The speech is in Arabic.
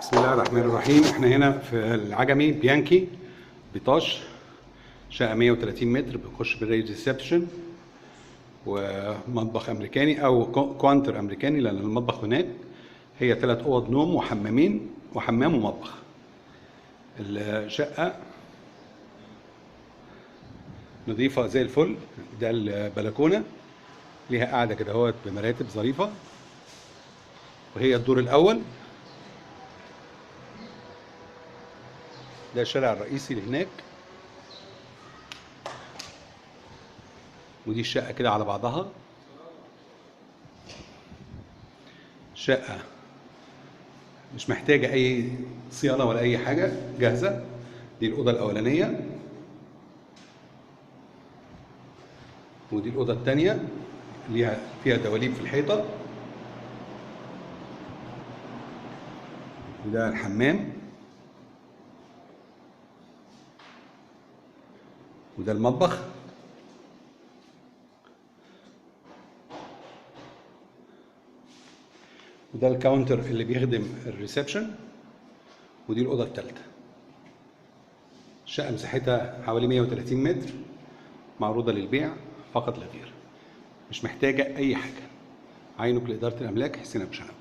بسم الله الرحمن الرحيم. احنا هنا في العجمي بيانكي بيطاش، شقه 130 متر، بنخش بالريل ريسبشن ومطبخ امريكاني او كوانتر امريكاني، لان المطبخ هناك هي 3 اوض نوم وحمامين وحمام ومطبخ. الشقه نظيفه زي الفل. ده البلكونه ليها قاعده كده اهوت بمراتب ظريفه، وهي الدور الاول. ده الشارع الرئيسي اللي هناك، ودي الشقة كده على بعضها. شقة مش محتاجة أي صيانة ولا أي حاجة، جاهزة. دي الأوضة الأولانية، ودي الأوضة الثانية اللي فيها دواليب في الحيطة، وده الحمام، وده المطبخ، وده الكاونتر اللي بيخدم الريسبشن، ودي الأوضة الثالثة. الشقة مساحتها حوالي 130 متر، معروضة للبيع فقط لا غير، مش محتاجة أي حاجة. عينك لإدارة الأملاك، حسين أبو شنب.